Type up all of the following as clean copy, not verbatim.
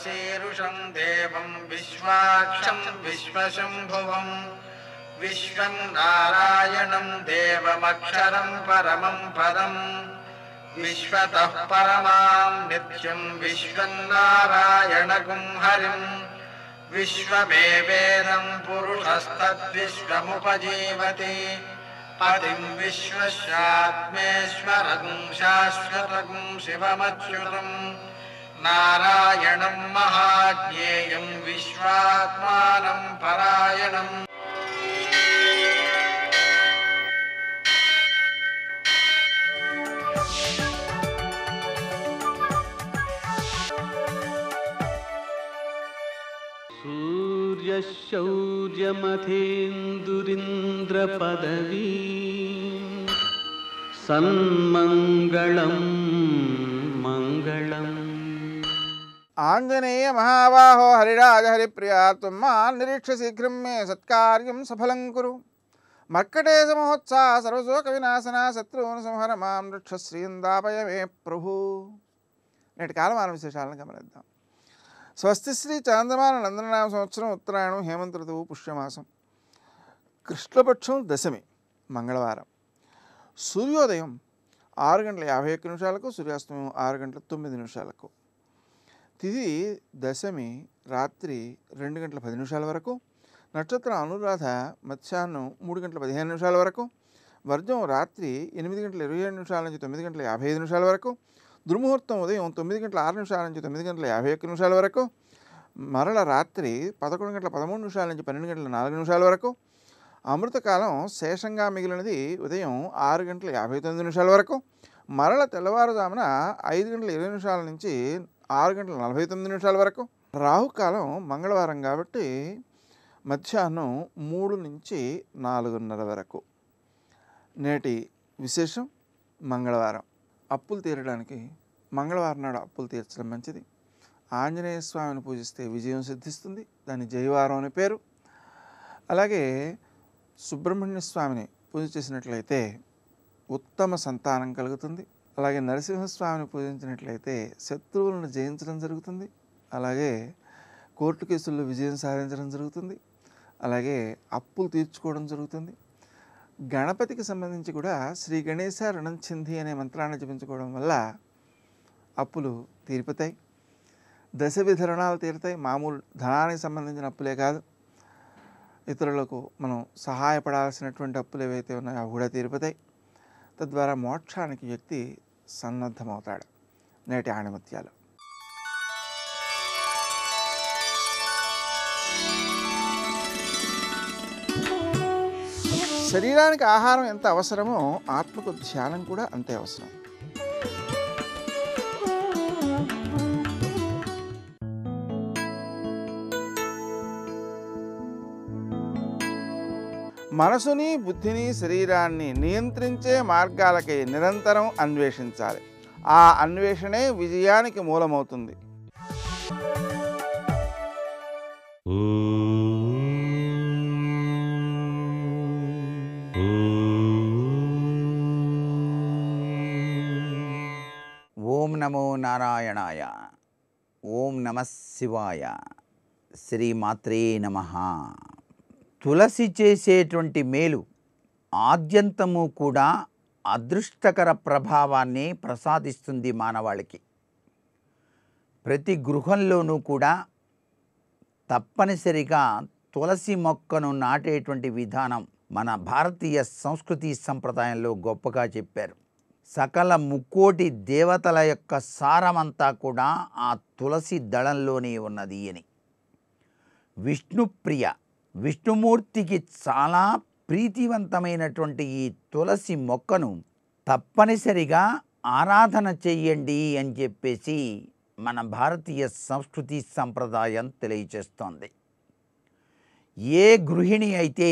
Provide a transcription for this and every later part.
शीरुषं देवं विश्वाक्षं विश्वशम्भुवं विश्वं नारायणं देवमक्षरं परमं पदं विश्वतः परमां नित्यं विश्वन्नारायणगुं हरिं विश्वमेवेदं पुरुषस्तद्विश्वमुपजीवति पतिं विश्वस्यात्मेश्वरगुं शाश्वतगुं शिवमच्युतं नारायणं महाज्ञेयं विश्वात्मानं परायणम् सूर्यशौर्यमथेन्दुरिन्द्रपदवी सन्मङ्गलं मङ्गलम् आंजनेय महाबाहो हरिराज हरिप्रिया त्वं मां निरीक्ष्य शीघ्रं मे सत्कार्यं सफलं कुरु मर्कटेश महोत्साह सर्वशोकविनाशना शत्रून् संहर मां रक्ष श्रीन्दापय मे प्रभु। నేటి కాలమాన విశేషాలను గమనిద్దాం. స్వస్తి శ్రీ చాంద్రమాన నందననామ సంవత్సరం ఉత్తరాయణం హేమంత ఋతువు పుష్యమాసం కృష్ణపక్షం దశమి మంగళవారం. సూర్యోదయం 6:51 సూర్యాస్తమయం 6:09 తిథి దశమి రాత్రి 2:10 వరకు. నక్షత్రం అనురాధ మధ్యాహ్నం 3:15 వరకు. వర్జం రాత్రి 8:27 నుంచి 9:55 వరకు. దుర్ముహూర్తం ఉదయం 9:06 నుంచి 9:51 వరకు. మరల రాత్రి 11:13 నుంచి 12:04 వరకు. అమృతకాలం శేషంగా మిగిలినది ఉదయం 6:59 వరకు. మరల తెల్లవారుజామున 5:20 నుంచి 6:49 వరకు. రాహుకాలం మంగళవారం కాబట్టి మధ్యాహ్నం 3 నుంచి 4:30 వరకు. నేటి విశేషం మంగళవారం. అప్పులు తీరడానికి మంగళవారం నాడు అప్పులు తీర్చడం మంచిది. ఆంజనేయ స్వామిని పూజిస్తే విజయం సిద్ధిస్తుంది, దాని జయవారం అని పేరు. అలాగే సుబ్రహ్మణ్య స్వామిని పూజ చేసినట్లయితే ఉత్తమ సంతానం కలుగుతుంది. అలాగే నరసింహస్వామిని పూజించినట్లయితే శత్రువులను జయించడం జరుగుతుంది. అలాగే కోర్టు కేసుల్లో విజయం సాధించడం జరుగుతుంది. అలాగే అప్పులు తీర్చుకోవడం జరుగుతుంది. గణపతికి సంబంధించి కూడా శ్రీ గణేశ రుణంచింది అనే మంత్రాన్ని జపించుకోవడం వల్ల అప్పులు తీరిపోతాయి. దశవిధ రుణాలు తీరుతాయి. మామూలు ధనానికి సంబంధించిన అప్పులే కాదు, ఇతరులకు మనం సహాయపడాల్సినటువంటి అప్పులు ఏవైతే ఉన్నాయో అవి కూడా తీరిపోతాయి. తద్వారా మోక్షానికి వ్యక్తి సన్నద్ధమవుతాడు. నేటి ఆణిముత్యాలు. శరీరానికి ఆహారం ఎంత అవసరమో ఆత్మకు ధ్యానం కూడా అంతే అవసరం. మనసుని, బుద్ధిని, శరీరాన్ని నియంత్రించే మార్గాలకై నిరంతరం అన్వేషించాలి. ఆ అన్వేషణే విజయానికి మూలమవుతుంది. ఓం నమో నారాయణాయ. ఓం నమః శివాయ. శ్రీమాత్రే నమః. తులసి చేసేటువంటి మేలు ఆద్యంతము కూడా అదృష్టకర ప్రభావాన్ని ప్రసాదిస్తుంది మానవాళికి. ప్రతి గృహంలోనూ కూడా తప్పనిసరిగా తులసి మొక్కను నాటేటువంటి విధానం మన భారతీయ సంస్కృతి సంప్రదాయంలో గొప్పగా చెప్పారు. సకల ముక్కోటి దేవతల యొక్క సారమంతా కూడా ఆ తులసి దళంలోనే ఉన్నది అని. విష్ణుప్రియ, విష్ణుమూర్తికి చాలా ప్రీతివంతమైనటువంటి ఈ తులసి మొక్కను తప్పనిసరిగా ఆరాధన చెయ్యండి అని చెప్పేసి మన భారతీయ సంస్కృతి సంప్రదాయం తెలియచేస్తోంది. ఏ గృహిణి అయితే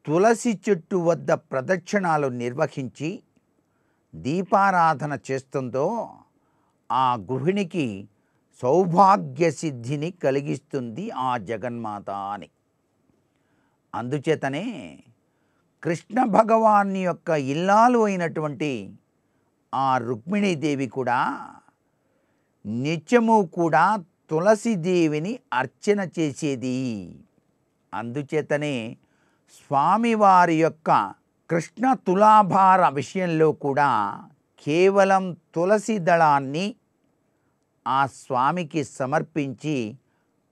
తులసి చెట్టు వద్ద ప్రదక్షిణాలు నిర్వహించి దీపారాధన చేస్తుందో ఆ గృహిణికి సౌభాగ్య సిద్ధిని కలిగిస్తుంది ఆ జగన్మాత అని. అందుచేతనే కృష్ణ భగవాన్ యొక్క ఇల్లాలు అయినటువంటి ఆ రుక్మిణీదేవి కూడా నిత్యము కూడా తులసిదేవిని అర్చన చేసేది. అందుచేతనే స్వామివారి యొక్క కృష్ణ తులాభార విషయంలో కూడా కేవలం తులసి దళాన్ని ఆ స్వామికి సమర్పించి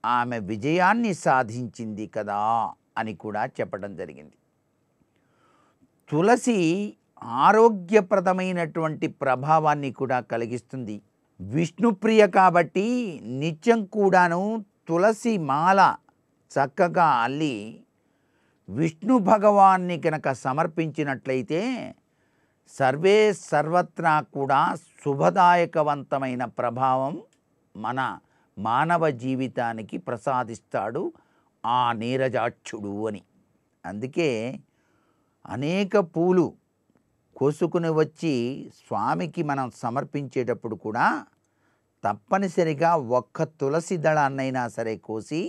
ఆమె విజయాన్ని సాధించింది కదా అని కూడా చెప్పడం జరిగింది. తులసి ఆరోగ్యప్రదమైనటువంటి ప్రభావాన్ని కూడా కలిగిస్తుంది. విష్ణుప్రియ కాబట్టి నిత్యం కూడాను తులసి మాల చక్కగా అల్లి విష్ణు భగవాన్ని కనుక సమర్పించినట్లయితే సర్వత్రా కూడా శుభదాయకవంతమైన ప్రభావం మన మానవ జీవితానికి ప్రసాదిస్తాడు ఆ నీరజాక్షుడు అని. అందుకే అనేక పూలు కోసుకుని వచ్చి స్వామికి మనం సమర్పించేటప్పుడు కూడా తప్పనిసరిగా ఒక్క తులసి దళాన్నైనా సరే కోసి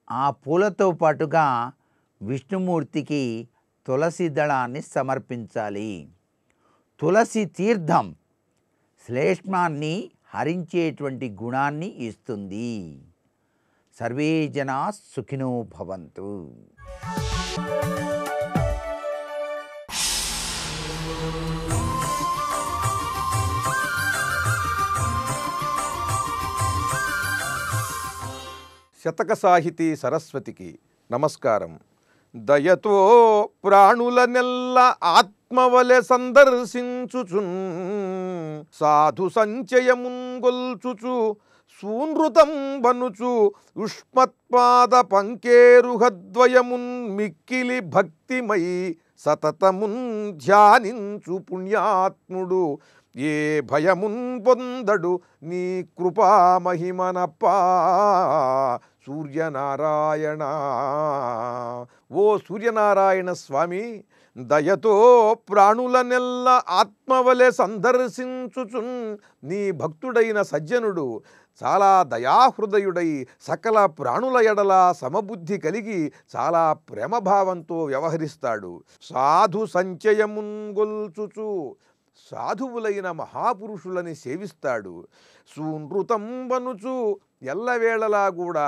ఆ పూలతో పాటుగా విష్ణుమూర్తికి తులసి దళాన్ని సమర్పించాలి. తులసి తీర్థం శ్లేష్మాన్ని హరించేటువంటి గుణాన్ని ఇస్తుంది. సర్వే జనా సుఖినో భవంతు. శతక సాహితీ సరస్వతికి నమస్కారం. దయతో ప్రాణుల నెల్ల ఆత్మవలె సందర్శించుచున్ సాధు సంచయమున్ గొల్చుచు సూనృతం బనుచు యుష్మత్పాద పంకేరుహద్వయమున్ మిక్కిలి భక్తిమై సతతమున్ ధ్యానించు పుణ్యాత్ముడు ఏ భయమున్ పొందడు నీ కృపా మహిమనప్పా సూర్యనారాయణ. ఓ సూర్యనారాయణ స్వామి, దయతో ప్రాణుల నెల్ల ఆత్మవలె సందర్శించుచున్ నీ భక్తుడైన సజ్జనుడు చాలా దయాహృదయుడై సకల ప్రాణుల ఎడల సమబుద్ధి కలిగి చాలా ప్రేమభావంతో వ్యవహరిస్తాడు. సాధు సంచయమున్ గొల్చుచు సాధువులైన మహాపురుషులని సేవిస్తాడు. సూనృతం బనుచు ఎల్లవేళలా కూడా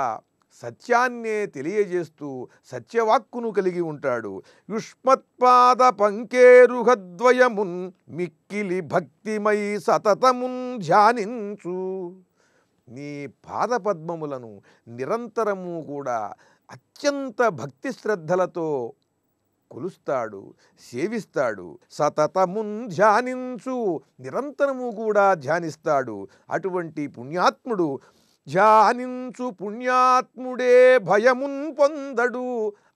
సత్యాన్నే తెలియజేస్తూ సత్యవాక్కును కలిగి ఉంటాడు. యుష్మత్పాద పంకేరుహద్వయమున్ మిక్కిలి భక్తిమై సతతమున్ ధ్యానించు. నీ పాదపద్మములను నిరంతరము కూడా అత్యంత భక్తి శ్రద్ధలతో కొలుస్తాడు, సేవిస్తాడు. సతతమున్ ధ్యానించు, నిరంతరము కూడా ధ్యానిస్తాడు. అటువంటి పుణ్యాత్ముడు ధ్యానించు పుణ్యాత్ముడే భయమున్ పొందడు.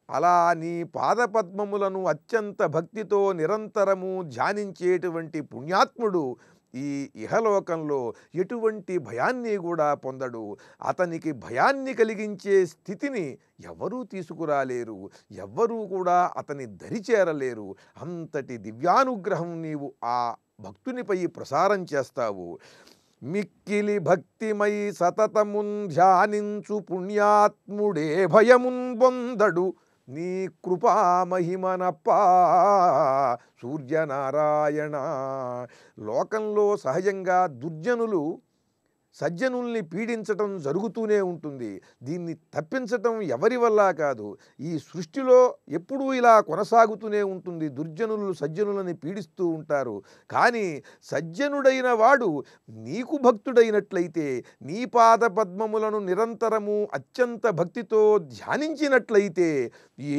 అలా నీ పాదపద్మములను అత్యంత భక్తితో నిరంతరము ధ్యానించేటువంటి పుణ్యాత్ముడు ఈ ఇహలోకంలో ఎటువంటి భయాన్ని కూడా పొందడు. అతనికి భయాన్ని కలిగించే స్థితిని ఎవరూ తీసుకురాలేరు, ఎవ్వరూ కూడా అతని దరిచేరలేరు. అంతటి దివ్యానుగ్రహం నీవు ఆ భక్తునిపై ప్రసారం చేస్తావు. మిక్కిలి భక్తిమై సతతమున్ ధ్యానించు పుణ్యాత్ముడే భయమున్ పొందడు నీ కృపా మహిమనప్పా సూర్యనారాయణ. లోకంలో సహజంగా దుర్జనులు సజ్జనుల్ని పీడించటం జరుగుతూనే ఉంటుంది. దీన్ని తప్పించటం ఎవరి వల్ల కాదు, ఈ సృష్టిలో ఎప్పుడూ ఇలా కొనసాగుతూనే ఉంటుంది. దుర్జనులు సజ్జనులని పీడిస్తూ ఉంటారు. కానీ సజ్జనుడైన వాడు నీకు భక్తుడైనట్లయితే, నీ పాద పద్మములను నిరంతరము అత్యంత భక్తితో ధ్యానించినట్లయితే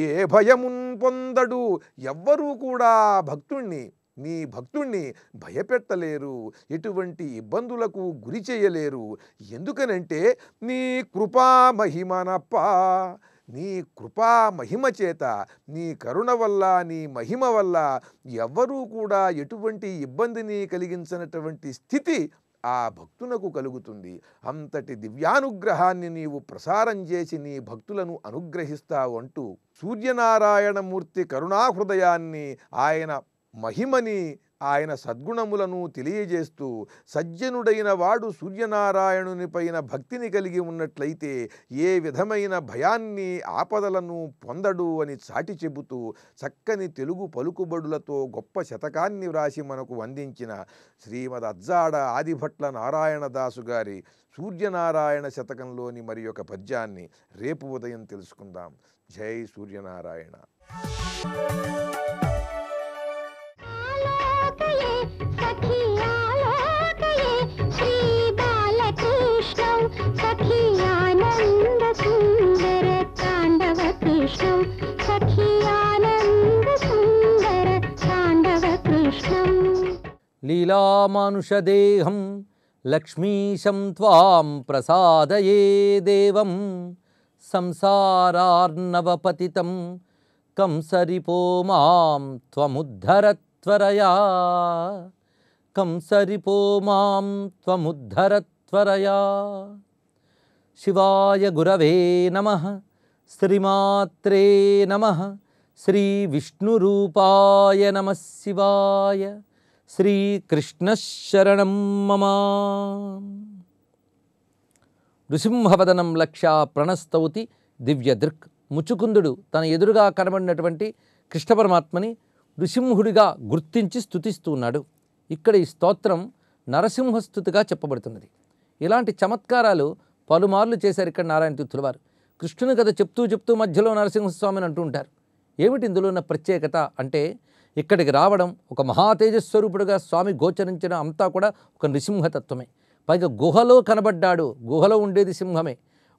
ఏ భయమున్ పొందడు. ఎవ్వరూ కూడా నీ భక్తుణ్ణి భయపెట్టలేరు, ఎటువంటి ఇబ్బందులకు గురి చేయలేరు. ఎందుకనంటే నీ కృపా మహిమనప్పా, నీ కృపా మహిమ చేత, నీ కరుణ వల్ల, నీ మహిమ వల్ల ఎవ్వరూ కూడా ఎటువంటి ఇబ్బందిని కలిగించినటువంటి స్థితి ఆ భక్తునకు కలుగుతుంది. అంతటి దివ్యానుగ్రహాన్ని నీవు ప్రసారం చేసి నీ భక్తులను అనుగ్రహిస్తావు అంటూ సూర్యనారాయణమూర్తి కరుణాహృదయాన్ని, ఆయన మహిమని ఆయన సద్గుణములను తెలియజేస్తూ సజ్జనుడైన వాడు సూర్యనారాయణుని పైన భక్తిని కలిగి ఉన్నట్లయితే ఏ విధమైన భయాన్ని ఆపదలను పొందడు అని చాటి చెబుతూ చక్కని తెలుగు పలుకుబడులతో గొప్ప శతకాన్ని వ్రాసి మనకు అందించిన శ్రీమద్ అజ్జాడ ఆదిభట్ల నారాయణదాసు గారి సూర్యనారాయణ శతకంలోని మరి ఒక పద్యాన్ని రేపు ఉదయం తెలుసుకుందాం. జై సూర్యనారాయణ. లీలామానుషదేహం లక్ష్మీశం త్వాం ప్రసాదయే దేవం సంసారార్ణవపతితం కంసరిపో మాం త్వముద్ధరత్వరయా కంసరిపో మాం త్వముద్ధరత్వరయా. శివాయ గురవే నమః. శ్రీమాత్రే నమః. శ్రీ విష్ణురూపాయ నమః శివాయ. శ్రీకృష్ణశరణం మమ. నృసింహవదనం లక్ష్య ప్రణస్తౌతి దివ్యదృక్. ముచుకుందుడు తన ఎదురుగా కనబడినటువంటి కృష్ణ పరమాత్మని నృసింహుడిగా గుర్తించి స్తుతిస్తూ ఉన్నాడు. ఇక్కడ ఈ స్తోత్రం నరసింహస్తుతిగా చెప్పబడుతున్నది. ఇలాంటి చమత్కారాలు పలుమార్లు చేశారు ఇక్కడ నారాయణ తీర్థుల వారు. కృష్ణుని కథ చెప్తూ మధ్యలో నరసింహస్వామిని అంటూ ఉంటారు. ఏమిటి ఇందులో ఉన్న ప్రత్యేకత అంటే, ఇక్కడికి రావడం ఒక మహాతేజస్వరూపుడుగా స్వామి గోచరించడం అంతా కూడా ఒక నృసింహతత్వమే. పైగా గుహలో కనబడ్డాడు. గుహలో ఉండేది సింహమే.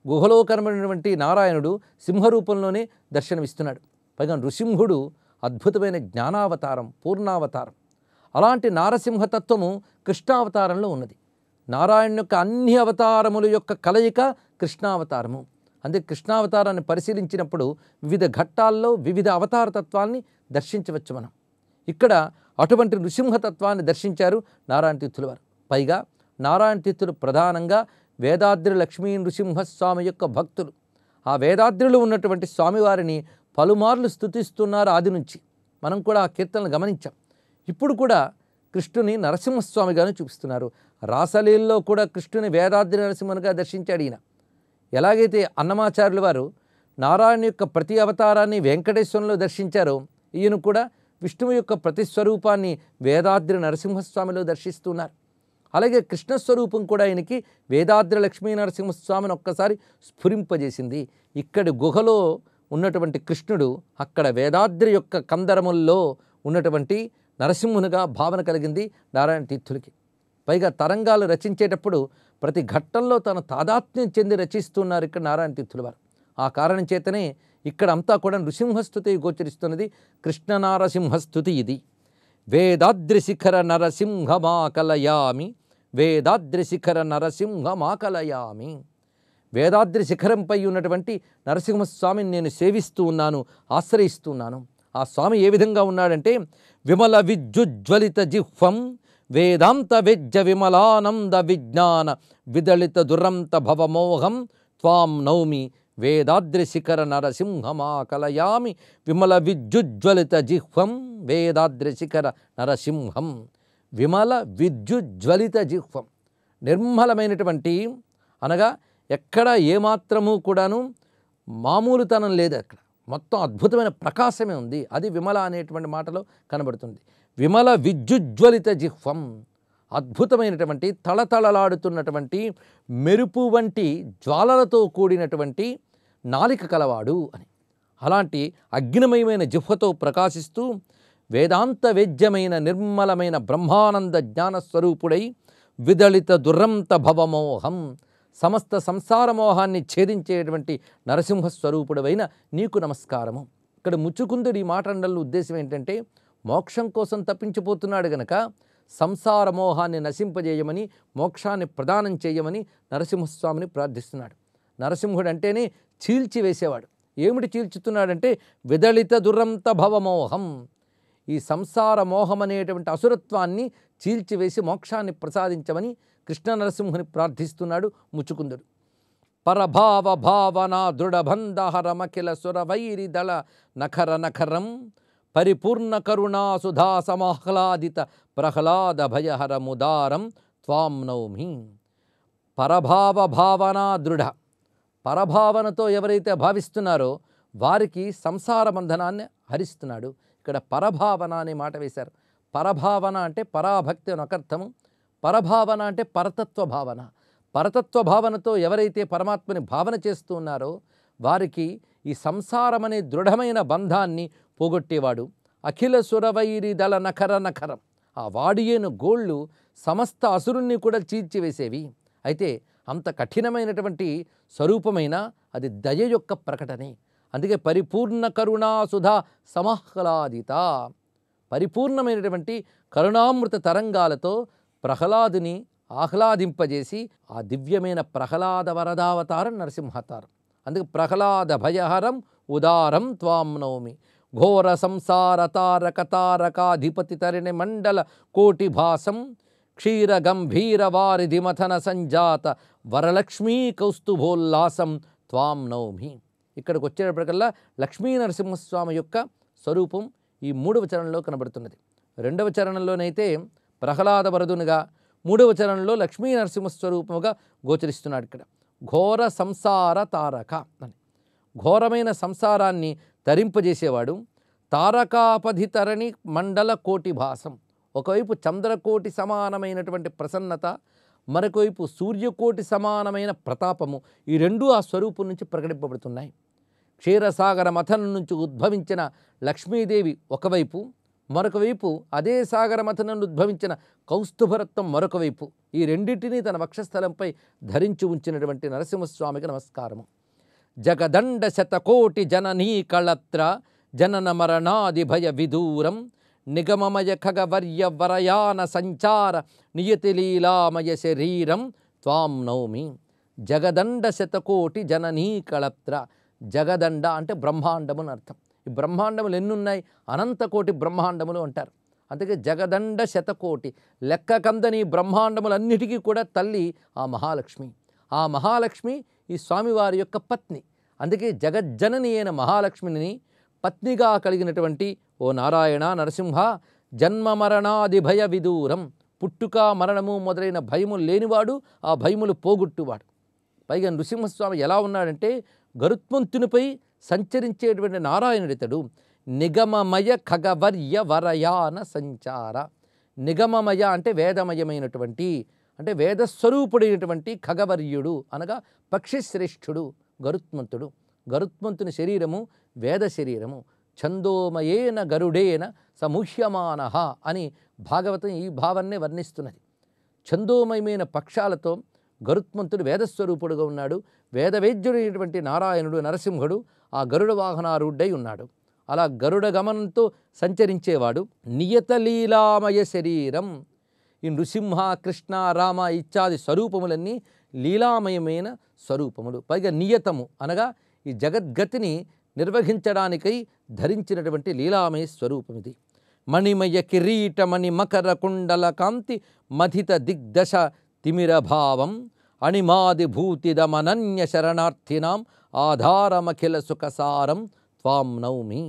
గుహలో కనబడినటువంటి నారాయణుడు సింహరూపంలోనే దర్శనమిస్తున్నాడు. పైగా నృసింహుడు అద్భుతమైన జ్ఞానావతారం, పూర్ణావతారం. అలాంటి నారసింహతత్వము కృష్ణావతారంలో ఉన్నది. నారాయణ యొక్క అన్ని అవతారముల యొక్క కలయిక కృష్ణావతారము. అందుకే కృష్ణావతారాన్ని పరిశీలించినప్పుడు వివిధ ఘట్టాల్లో వివిధ అవతార తత్వాన్ని దర్శించవచ్చు మనం. ఇక్కడ అటువంటి నృసింహతత్వాన్ని దర్శించారు నారాయణ తీర్థుల వారు. పైగా నారాయణ తీర్థులు ప్రధానంగా వేదాద్రి లక్ష్మీ నృసింహస్వామి యొక్క భక్తులు. ఆ వేదాద్రిలో ఉన్నటువంటి స్వామివారిని పలుమార్లు స్తుతిస్తున్నారు ఆది నుంచి. మనం కూడా ఆ కీర్తనలు గమనించాం. ఇప్పుడు కూడా కృష్ణుని నరసింహస్వామిగాను చూపిస్తున్నారు. రాసలీలలో కూడా కృష్ణుని వేదాద్రి నరసింహనుగా దర్శించాడు ఈయన. ఎలాగైతే అన్నమాచార్యుల వారు నారాయణ యొక్క ప్రతి అవతారాన్ని వెంకటేశ్వరంలో దర్శించారో, ఈయన కూడా విష్ణువు యొక్క ప్రతి స్వరూపాన్ని వేదాద్రి నరసింహస్వామిలో దర్శిస్తున్నారు. అలాగే కృష్ణస్వరూపం కూడా ఆయనకి వేదాద్రి లక్ష్మీ నరసింహస్వామిని ఒక్కసారి స్ఫురింపజేసింది. ఇక్కడి గుహలో ఉన్నటువంటి కృష్ణుడు అక్కడ వేదాద్రి యొక్క కందరముల్లో ఉన్నటువంటి నరసింహునిగా భావన కలిగింది నారాయణ తీర్థులకి. పైగా తరంగాలు రచించేటప్పుడు ప్రతి ఘట్టంలో తన తాదాత్మ్యం చెంది రచిస్తున్నారు ఇక్కడ నారాయణ తీర్థుల వారు. ఆ కారణం చేతనే ఇక్కడ అంతా కూడా నృసింహస్తుతి గోచరిస్తున్నది. కృష్ణ నారసింహస్తుతి ఇది. వేదాద్రి శిఖర నరసింహమాకలయామి, వేదాద్రి శిఖర నరసింహమాకలయామి. వేదాద్రి శిఖరంపై ఉన్నటువంటి నరసింహస్వామిని నేను సేవిస్తూ ఉన్నాను, ఆశ్రయిస్తూ ఉన్నాను. ఆ స్వామి ఏ విధంగా ఉన్నాడంటే, విమల విద్యుజ్వలిత జిహ్వం వేదాంత విద్య విమలానంద విజ్ఞాన విదళిత దురంత భవమోహం త్వాం నౌమి వేదాద్రి శిఖర నరసింహమాకలయామి. విమల విద్యుజ్వలిత జిహ్వం వేదాద్రి శిఖర నరసింహం. విమల విద్యుజ్వలిత జిహ్వం, నిర్మలమైనటువంటి అనగా ఎక్కడ ఏమాత్రము కూడాను మామూలుతనం లేదు. అక్కడ మొత్తం అద్భుతమైన ప్రకాశమే ఉంది. అది విమల అనేటువంటి మాటలో కనబడుతుంది. విమల విద్యుజ్వలిత జిహ్వం, అద్భుతమైనటువంటి తళతళలాడుతున్నటువంటి మెరుపు వంటి జ్వాలలతో కూడినటువంటి నాలిక కలవాడు అని. అలాంటి అగ్నిమయమైన జిహ్వతో ప్రకాశిస్తూ వేదాంత వేద్యమైన నిర్మలమైన బ్రహ్మానంద జ్ఞానస్వరూపుడై విదళిత దురంత భవమోహం, సమస్త సంసార మోహాన్ని ఛేదించేటువంటి నరసింహస్వరూపుడవైన నీకు నమస్కారము. ఇక్కడ ముచ్చుకుందుడు ఈ మాట అనడంలో ఉద్దేశం ఏంటంటే, మోక్షం కోసం తప్పించిపోతున్నాడు గనక సంసార మోహాన్ని నశింపజేయమని, మోక్షాన్ని ప్రదానం చేయమని నరసింహస్వామిని ప్రార్థిస్తున్నాడు. నరసింహుడు అంటేనే చీల్చివేసేవాడు. ఏమిటి చీల్చుతున్నాడంటే, విదళిత దురంత భవమోహం, ఈ సంసార మోహం అనేటువంటి అసురత్వాన్ని చీల్చివేసి మోక్షాన్ని ప్రసాదించమని కృష్ణ నరసింహుని ప్రార్థిస్తున్నాడు ముచ్చుకుందుడు. పరభావ భావన దృఢబంధహరమఖిల సురవైరి దళ నఖర నఖరం పరిపూర్ణ కరుణా సుధా సమాహ్లాదిత ప్రహ్లాద భయహరముదారం త్వాం నౌమి. పరభావ భావన దృఢ, పరభావనతో ఎవరైతే భావిస్తున్నారో వారికి సంసార బంధనాన్ని హరిస్తున్నాడు. ఇక్కడ పరభావన అనే మాట వేశారు. పరభావన అంటే పరాభక్తి అని ఒక అర్థము, పరభావన అంటే పరతత్వ భావన. పరతత్వ భావనతో ఎవరైతే పరమాత్మని భావన చేస్తూ ఉన్నారో వారికి ఈ సంసారం అనే దృఢమైన బంధాన్ని పోగొట్టేవాడు. అఖిల సురవైరి దళ నఖర నఖరం, ఆ వాడియేను గోళ్ళు సమస్త అసురుణ్ణి కూడా చీల్చివేసేవి. అయితే అంత కఠినమైనటువంటి స్వరూపమైన అది దయ యొక్క ప్రకటనే. అందుకే పరిపూర్ణ కరుణా సుధా సమాహ్లాదిత, పరిపూర్ణమైనటువంటి కరుణామృత తరంగాలతో ప్రహ్లాదుని ఆహ్లాదింపజేసి ఆ దివ్యమైన ప్రహ్లాద వరదావతారం నరసింహావతారం. అందుకే ప్రహ్లాద భయహరం ఉదారం త్వాం నౌమి. ఘోర సంసార తారక తారకాధిపతి తరిణి మండల కోటి భాసం క్షీర గంభీర వారిధి మథన సంజాత వరలక్ష్మీ కౌస్తుభోల్లాసం త్వాం నౌమి. ఇక్కడికి వచ్చేటప్పటికల్లా లక్ష్మీ నరసింహస్వామి యొక్క స్వరూపం ఈ 3వ చరణంలో కనబడుతున్నది. 2వ చరణంలోనైతే ప్రహ్లాద వరదునిగా, 3వ చరణంలో లక్ష్మీ నరసింహస్వరూపముగా గోచరిస్తున్నాడు. ఇక్కడ ఘోర సంసార తారక అని, ఘోరమైన సంసారాన్ని తరింపజేసేవాడు. తారకాపధి తరణి మండల కోటి భాసం, ఒకవైపు చంద్రకోటి సమానమైనటువంటి ప్రసన్నత, మరొకవైపు సూర్యకోటి సమానమైన ప్రతాపము, ఈ రెండూ ఆ స్వరూపం నుంచి ప్రకటింపబడుతున్నాయి. క్షీరసాగర మథనం నుంచి ఉద్భవించిన లక్ష్మీదేవి ఒకవైపు, మరొకవైపు అదే సాగర మథనం ఉద్భవించిన కౌస్తుభరత్నం మరొకవైపు, ఈ రెండింటినీ తన వక్షస్థలంపై ధరించి ఉంచినటువంటి నరసింహస్వామికి నమస్కారము. జగదండ శతకోటి జననీ కళత్ర జనన మరణాది భయ విదూరం నిగమమయ ఖగవర్య వరయాన సంచార నియతి లీలామయ శరీరం త్వాం నౌమి. జగదండ శతకోటి జననీ కళత్ర, జగదండ అంటే బ్రహ్మాండము అని అర్థం. ఈ బ్రహ్మాండములు ఎన్నున్నాయి? అనంతకోటి బ్రహ్మాండములు అంటారు. అందుకే జగదండ శతకోటి, లెక్కకందని బ్రహ్మాండములన్నిటికీ కూడా తల్లి ఆ మహాలక్ష్మి. ఆ మహాలక్ష్మి ఈ స్వామివారి యొక్క పత్ని. అందుకే జగజ్జనని అయిన మహాలక్ష్మిని పత్నిగా కలిగినటువంటి ఓ నారాయణ నరసింహ, జన్మ మరణాది భయ విదూరం, పుట్టుక మరణము మొదలైన భయములు లేనివాడు, ఆ భయములు పోగొట్టువాడు. పైగా నృసింహస్వామి ఎలా ఉన్నాడంటే గరుత్మంతునిపై సంచరించేటువంటి నారాయణుడితడు. నిగమమయ ఖగవర్య వరయాన సంచార, నిగమమయ అంటే వేదమయమైనటువంటి, అంటే వేదస్వరూపుడైనటువంటి ఖగవర్యుడు అనగా పక్షిశ్రేష్ఠుడు గరుత్మంతుడు. గరుత్మంతుని శరీరము వేద శరీరము. ఛందోమయేన గరుడేన సముహ్యమాన అని భాగవతం ఈ భావాన్నే వర్ణిస్తున్నది. ఛందోమయమైన పక్షాలతో గరుత్మంతుడు వేదస్వరూపుడుగా ఉన్నాడు. వేదవేద్యుడైనటువంటి నారాయణుడు నరసింహుడు ఆ గరుడ వాహనారూఢై ఉన్నాడు. అలా గరుడ గమనంతో సంచరించేవాడు. నియతలీలామయ శరీరం. ఈ నృసింహ కృష్ణ రామ ఇత్యాది స్వరూపములన్నీ లీలామయమైన స్వరూపములు. పైగా నియతము అనగా ఈ జగద్గతిని నిర్వహించడానికై ధరించినటువంటి లీలామయ స్వరూపం ఇది. మణిమయ కిరీటమణి మకర కుండల కాంతి మధిత దిగ్దశ తిమిరభావం అణిమాదిభూతిదమనన్య శరణార్థినాం ఆధారమఖిల సుఖసారం త్వాం నౌమి.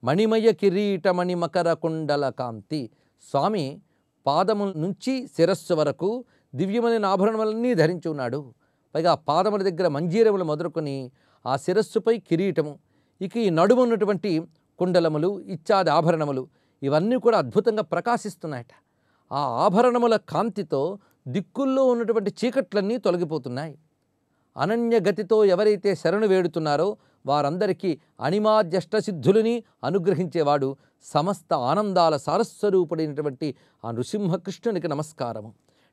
మణిమయ కిరీటమణి మకర కుండల కాంతి. స్వామి పాదము నుంచి శిరస్సు వరకు దివ్యమైన ఆభరణములన్నీ ధరించి ఉన్నాడు. పైగా ఆ పాదముల దగ్గర మంజీరములు మొదలుకొని ఆ శిరస్సుపై కిరీటము, ఇక ఈ నడుము ఉన్నటువంటి కుండలములు ఇత్యాది ఆభరణములు ఇవన్నీ కూడా అద్భుతంగా ప్రకాశిస్తున్నాయట. ఆ ఆభరణముల కాంతితో దిక్కుల్లో ఉన్నటువంటి చీకట్లన్నీ తొలగిపోతున్నాయి. అనన్య గతితో ఎవరైతే శరణు వేడుతున్నారో వారందరికీ అణిమాద్యష్టసిద్ధులని అనుగ్రహించేవాడు సమస్త ఆనందాల సారస్వరూపుడైనటువంటి ఆ నృసింహకృష్ణునికి నమస్కారము.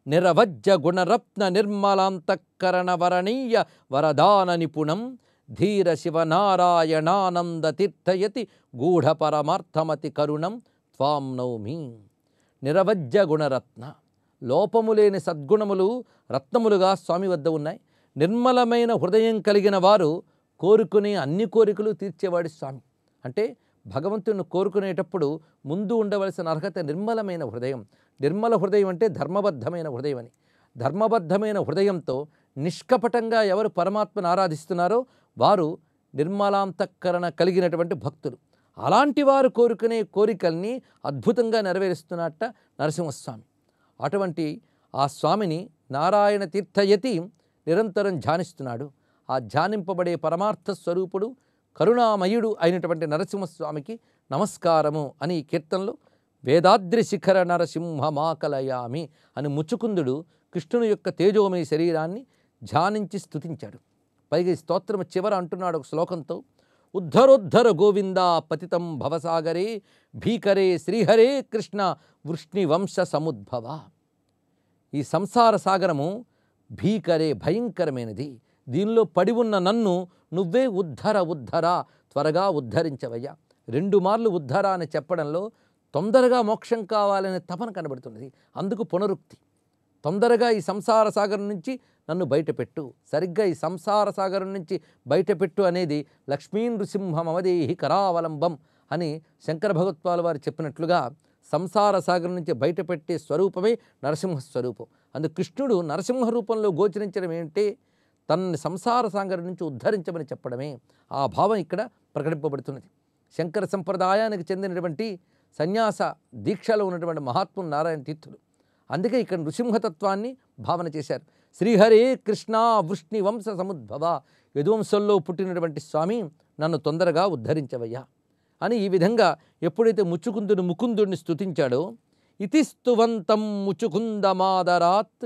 నిరవజ్య గుణరత్న నిర్మలాంతఃకరణ వరణీయ వరదాన నిపుణం ధీర శివనారాయణానంద తీర్థయతి గూఢ పరమార్థమతి కరుణం త్వాం నౌమి. నిరవజ్య గుణరత్న, లోపము లేని సద్గుణములు రత్నములుగా స్వామి వద్ద ఉన్నాయి. నిర్మలమైన హృదయం కలిగిన వారు కోరుకునే అన్ని కోరికలు తీర్చేవాడి స్వామి. అంటే భగవంతుని కోరుకునేటప్పుడు ముందు ఉండవలసిన అర్హత నిర్మలమైన హృదయం. నిర్మల హృదయం అంటే ధర్మబద్ధమైన హృదయం అని. ధర్మబద్ధమైన హృదయంతో నిష్కపటంగా ఎవరు పరమాత్మను ఆరాధిస్తున్నారో వారు నిర్మలాంతఃకరణ కలిగినటువంటి భక్తులు. అలాంటి వారు కోరుకునే కోరికల్ని అద్భుతంగా నెరవేరుస్తున్నట్ట నరసింహస్వామి. అటువంటి ఆ స్వామిని నారాయణ తీర్థయతి నిరంతరం ధ్యానిస్తున్నాడు. ఆ ధ్యానింపబడే పరమార్థ స్వరూపుడు కరుణామయుడు అయినటువంటి నరసింహస్వామికి నమస్కారము అని ఈ కీర్తనలో వేదాద్రి శిఖర నరసింహమాకలయామి అని ముచ్చుకుందుడు కృష్ణుని యొక్క తేజోమయ శరీరాన్ని ధ్యానించి స్తుతించాడు. పైగా ఈ స్తోత్రం చివర అంటున్నాడు ఒక శ్లోకంతో, ఉద్ధరోద్ధర గోవింద పతితం భవసాగరే భీకరే శ్రీహరే కృష్ణ వృష్ణివంశ సముద్భవ. ఈ సంసార సాగరము భీకరే భయంకరమైనది, దీనిలో పడి ఉన్న నన్ను నువ్వే ఉద్ధర త్వరగా ఉద్ధరించవయ్యా. 2 మార్లు ఉద్ధర అని చెప్పడంలో తొందరగా మోక్షం కావాలనే తపన కనబడుతున్నది. అందుకు పునరుక్తి. తొందరగా ఈ సంసార సాగరం నుంచి నన్ను బయటపెట్టు, సరిగ్గా ఈ సంసార సాగరం నుంచి బయటపెట్టు అనేది లక్ష్మీ నృసింహమవదేహి కరావలంబం అని శంకర భగవత్పాల్ వారు చెప్పినట్లుగా సంసార సాగరం నుంచి బయటపెట్టే స్వరూపమే నరసింహ స్వరూపం. అందుకు కృష్ణుడు నరసింహ రూపంలో గోచరించడం ఏంటి? తనని సంసార సాగరం నుంచి ఉద్ధరించమని చెప్పడమే. ఆ భావం ఇక్కడ ప్రకటింపబడుతున్నది. శంకర సంప్రదాయానికి చెందినటువంటి సన్యాస దీక్షలో ఉన్నటువంటి మహాత్ముడు నారాయణ తీర్థుడు. అందుకే ఇక్కడ నృసింహతత్వాన్ని భావన చేశారు. శ్రీహరే కృష్ణ వృష్ణి వంశ సముద్భవ, యదువంశంలో పుట్టినటువంటి స్వామి నన్ను తొందరగా ఉద్ధరించవయ్యా అని ఈ విధంగా ఎప్పుడైతే ముకుందుడిని స్తుతించాడో, ఇతి స్తువంతం ముచుకుందమాదరాత్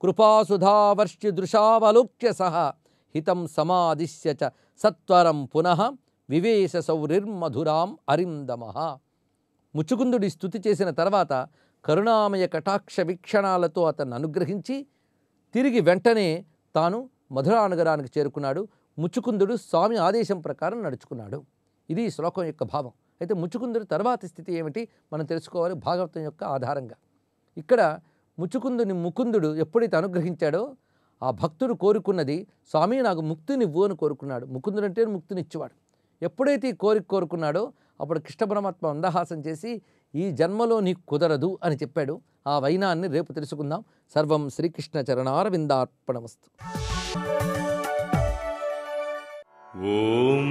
కృపాసుధావర్ష్టి దృశావలోక్య సహ హితం సమాదిశ్య చ సత్వరం పునః వివేశ సౌరిర్మధురాం అరిందమః. ముచుకుందుడి స్తుతి చేసిన తర్వాత కరుణామయ కటాక్ష వీక్షణాలతో అతన్ని అనుగ్రహించి తిరిగి వెంటనే తాను మధురా నగరానికి చేరుకున్నాడు. ముచుకుందుడు స్వామి ఆదేశం ప్రకారం నడుచుకున్నాడు. ఇది ఈ శ్లోకం యొక్క భావం. అయితే ముచుకుందుడు తర్వాతి స్థితి ఏమిటి మనం తెలుసుకోవాలి భాగవతం యొక్క ఆధారంగా. ఇక్కడ ముకుందుడు ఎప్పుడైతే అనుగ్రహించాడో ఆ భక్తుడు కోరుకున్నది, స్వామి నాకు ముక్తినివ్వు అని కోరుకున్నాడు. ముకుందుడు అంటే ముక్తినిచ్చేవాడు. ఎప్పుడైతే ఈ కోరుకున్నాడో అప్పుడు కృష్ణ పరమాత్మ మందహాసం చేసి ఈ జన్మలో నీకు కుదరదు అని చెప్పాడు. ఆ వైనాన్ని రేపు తెలుసుకుందాం. సర్వం శ్రీకృష్ణ చరణారవిందార్పణమస్తు. ఓం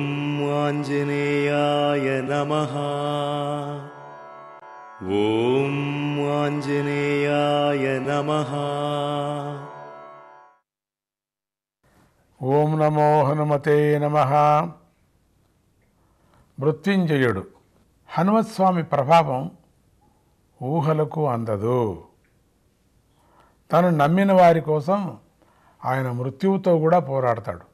ఆంజనేయాయ నమః. ఓం ఆంజనేయాయ నమః. ఓం నమో హనుమతే నమః. మృత్యుంజయుడు హనుమత్స్వామి ప్రభావం ఊహలకు అందదు. తను నమ్మిన వారి కోసం ఆయన మృత్యువుతో కూడా పోరాడతాడు.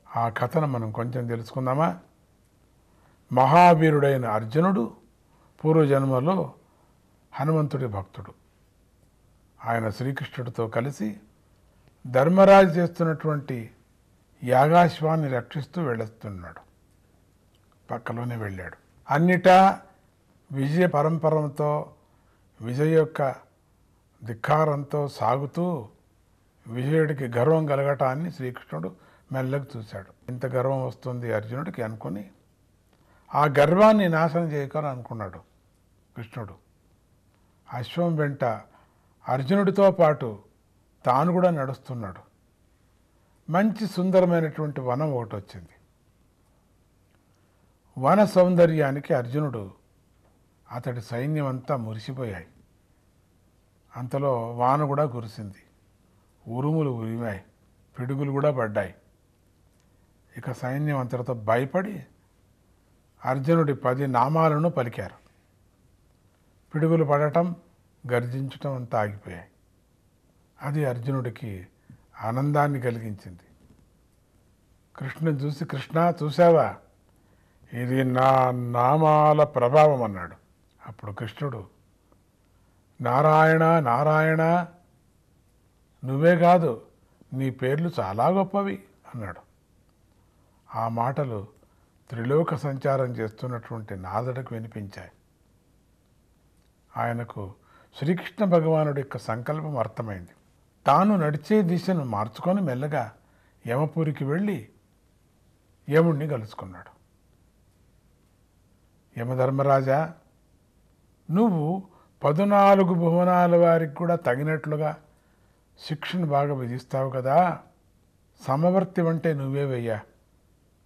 ఆ కథను మనం కొంచెం తెలుసుకుందామా? మహావీరుడైన అర్జునుడు పూర్వజన్మలో హనుమంతుడి భక్తుడు. ఆయన శ్రీకృష్ణుడితో కలిసి ధర్మరాజు చేస్తున్నటువంటి యాగాశ్వాన్ని రక్షిస్తూ వెళుతున్నాడు. పక్కలోనే వెళ్ళాడు. అన్నిటా విజయ పరంపరతో విజయ యొక్క ధిక్కారంతో సాగుతూ విజయుడికి గర్వం కలగటాన్ని శ్రీకృష్ణుడు మెల్లగా చూశాడు. ఇంత గర్వం వస్తుంది అర్జునుడికి అనుకుని ఆ గర్వాన్ని నాశనం చేయకని అనుకున్నాడు కృష్ణుడు. అశ్వం వెంట అర్జునుడితో పాటు తాను కూడా నడుస్తున్నాడు. మంచి సుందరమైనటువంటి వనం ఒకటి వచ్చింది. వన సౌందర్యానికి అర్జునుడు అతడి సైన్యం అంతా మురిసిపోయాయి. అంతలో వాన కూడా కురిసింది. ఉరుములు ఉరిమాయి, పిడుగులు కూడా పడ్డాయి. ఇక సైన్యం అంతటితో భయపడి అర్జునుడి 10 నామాలను పలికారు. పిడుగులు పడటం, గర్జించటం అంతా ఆగిపోయాయి. అది అర్జునుడికి ఆనందాన్ని కలిగించింది. కృష్ణుని చూసి, కృష్ణ చూసావా, ఇది నా నామాల ప్రభావం అన్నాడు. అప్పుడు కృష్ణుడు, నారాయణ నారాయణ, నువ్వే కాదు నీ పేర్లు చాలా గొప్పవి అన్నాడు. ఆ మాటలు త్రిలోక సంచారం చేస్తున్నటువంటి నారదుడికి వినిపించాయి. ఆయనకు శ్రీకృష్ణ భగవానుడి యొక్క సంకల్పం అర్థమైంది. తాను నడిచే దిశను మార్చుకొని మెల్లగా యమపురికి వెళ్ళి యముణ్ణి కలుసుకున్నాడు. యమధర్మరాజా, నువ్వు 14 భువనాల వారికి కూడా తగినట్లుగా శిక్షను బాగా విధిస్తావు కదా, సమవర్తి అంటే నువ్వే వెయ్యా,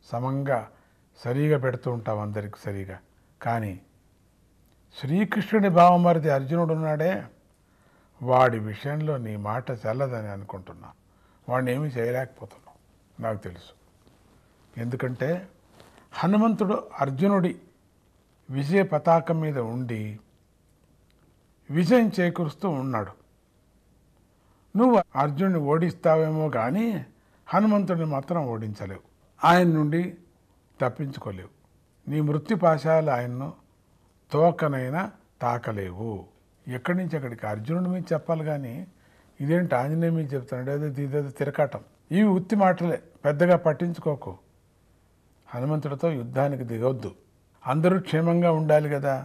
సమంగా సరిగా పెడుతూ ఉంటాం అందరికి సరిగా. కానీ శ్రీకృష్ణుడి భావమరిది అర్జునుడు ఉన్నాడే, వాడి విషయంలో నీ మాట చల్లదని అనుకుంటున్నా. వాడిని ఏమీ చేయలేకపోతున్నావు, నాకు తెలుసు. ఎందుకంటే హనుమంతుడు అర్జునుడి విజయ పతాకం మీద ఉండి విజయం చేకూరుస్తూ ఉన్నాడు. నువ్వు అర్జునుడిని ఓడిస్తావేమో కానీ హనుమంతుడిని మాత్రం ఓడించలేవు, ఆయన నుండి తప్పించుకోలేవు. నీ మృత్యుపాశాలు ఆయన్ను తోకనైనా తాకలేవు. ఎక్కడి నుంచి అక్కడికి అర్జునుడి మీద చెప్పాలి కానీ ఇదేంటి ఆంజనేయ మీద చెప్తాడు, ఇదేదో తిరకాటం. ఇవి ఉత్తి మాటలే, పెద్దగా పట్టించుకోకు. హనుమంతుడితో యుద్ధానికి దిగొద్దు. అందరూ క్షేమంగా ఉండాలి కదా,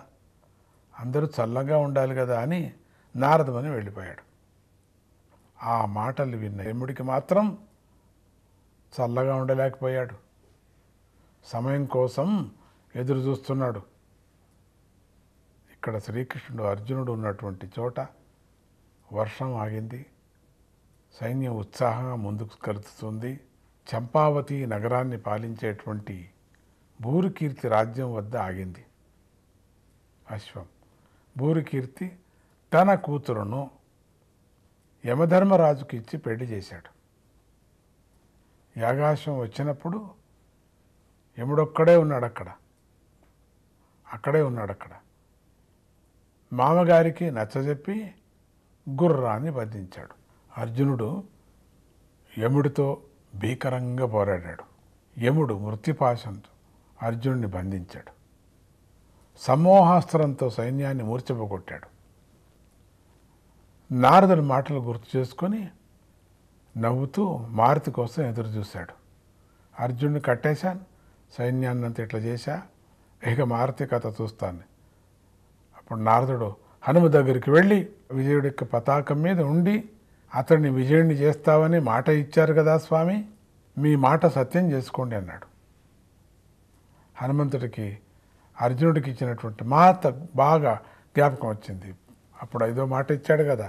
అందరూ చల్లగా ఉండాలి కదా అని నారదమని వెళ్ళిపోయాడు. ఆ మాటలు విన్న యముడికి మాత్రం చల్లగా ఉండలేకపోయాడు. సమయం కోసం ఎదురు చూస్తున్నాడు. ఇక్కడ శ్రీకృష్ణుడు అర్జునుడు ఉన్నటువంటి చోట వర్షం ఆగింది. సైన్యం ఉత్సాహంగా ముందుకు కలుస్తుంది. చంపావతి నగరాన్ని పాలించేటువంటి భూరికీర్తి రాజ్యం వద్ద ఆగింది అశ్వం. భూరికీర్తి తన కూతురును యమధర్మరాజుకి ఇచ్చి పెళ్లి చేశాడు. యాగాశ్వం వచ్చినప్పుడు యముడొక్కడే ఉన్నాడు అక్కడే ఉన్నాడు. మామగారికి నచ్చజెప్పి గుర్రాన్ని బంధించాడు. అర్జునుడు యముడితో భీకరంగా పోరాడాడు. యముడు మృత్యుపాశంతో అర్జునుడిని బంధించాడు. సమూహాస్త్రంతో సైన్యాన్ని మూర్ఛపోగొట్టాడు. నారదుడి మాటలు గుర్తు చేసుకొని నవ్వుతూ మారుతి కోసం ఎదురు చూశాడు. అర్జునుడిని కట్టేశాను, సైన్యాన్ని అంతా ఇట్లా చేశా, ఇక మారుతి కథ చూస్తాను. అప్పుడు నారదుడు హనుమ దగ్గరికి వెళ్ళి విజయుడి యొక్క పతాకం మీద ఉండి అతడిని విజయుడిని చేస్తావని మాట ఇచ్చారు కదా స్వామి, మీ మాట సత్యం చేసుకోండి అన్నాడు. హనుమంతుడికి అర్జునుడికి ఇచ్చినటువంటి మాట బాగా జ్ఞాపకం వచ్చింది. అప్పుడు 5వ మాట ఇచ్చాడు కదా,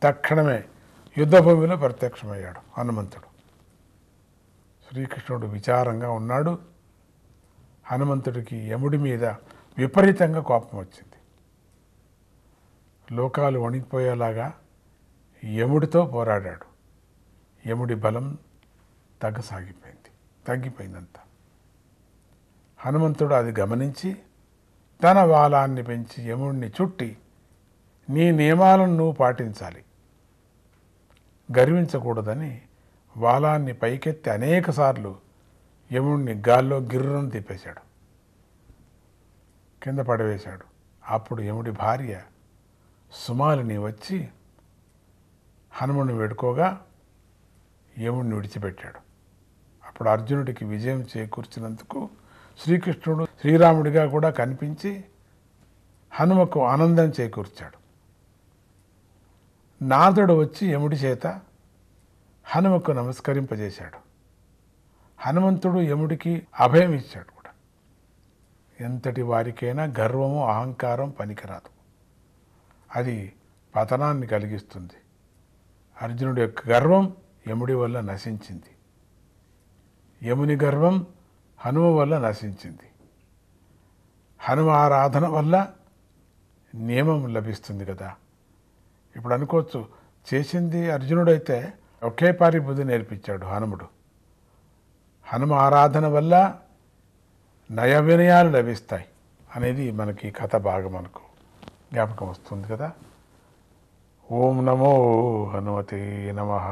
తక్షణమే యుద్ధభూమిలో ప్రత్యక్షమయ్యాడు హనుమంతుడు. శ్రీకృష్ణుడు విచారంగా ఉన్నాడు. హనుమంతుడికి యముడి మీద విపరీతంగా కోపం వచ్చింది. లోకాలు వణికిపోయేలాగా యముడితో పోరాడాడు. యముడి బలం తగ్గిపోయిందంతా. హనుమంతుడు అది గమనించి తన వాలాన్ని పెంచి యముడిని చుట్టి, నీ నియమాలను నువ్వు పాటించాలి, గర్వించకూడదని వాలాన్ని పైకెత్తి అనేకసార్లు యముడిని గాల్లో గిర్రం తిప్పేశాడు, కింద పడవేశాడు. అప్పుడు యముడి భార్య సుమాలిని వచ్చి హనుమని వేడుకోగా యముడిని విడిచిపెట్టాడు. అప్పుడు అర్జునుడికి విజయం చేకూర్చినందుకు శ్రీకృష్ణుడు శ్రీరాముడిగా కూడా కనిపించి హనుమకు ఆనందం చేకూర్చాడు. నారదుడు వచ్చి యముడి చేత హనుమకు నమస్కరింపజేశాడు. హనుమంతుడు యముడికి అభయం ఇచ్చాడు కూడా. ఎంతటి వారికైనా గర్వము అహంకారం పనికిరాదు, అది పతనాన్ని కలిగిస్తుంది. అర్జునుడి యొక్క గర్వం యముడి వల్ల నశించింది, యముని గర్వం హనుమ వల్ల నశించింది. హనుమ ఆరాధన వల్ల నియమం లభిస్తుంది కదా. ఇప్పుడు అనుకోవచ్చు, చేసింది అర్జునుడైతే ఒకే పారి బుద్ధి నేర్పించాడు హనుముడు. హనుమ ఆరాధన వల్ల నయ వినయాలు లభిస్తాయి అనేది మనకి కథ బాగా మనకు జ్ఞాపకం వస్తుంది కదా. ఓం నమో హనుమతే నమః.